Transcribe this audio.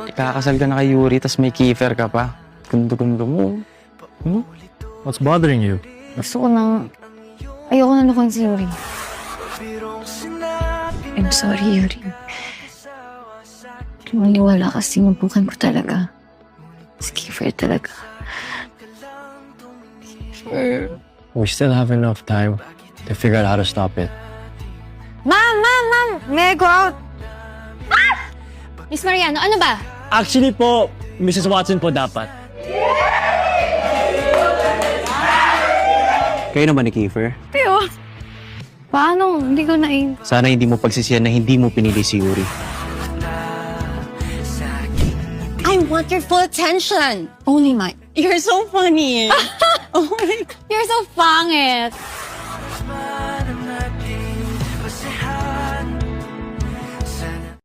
Ikakasal ka na kay Yuri, tas may kiefer ka pa. Gundo-gundo mo. What's bothering you? Gusto ko nang... Ayoko na lukuhin si Yuri. I'm sorry, Yuri. Maniwala kasi mabukan ko talaga. Si Kiefer talaga. We still have enough time to figure out how to stop it. Ma'am! May I go out? Miss Mariano, ano ba? Actually po, Mrs. Watson po dapat. Kayo naman ni Kiefer. Pero, paano? Hindi ko Sana hindi mo pagsisiyan na hindi mo pinili si Yuri. I want your full attention. Only mine. You're so funny. Oh my God. You're so pangit.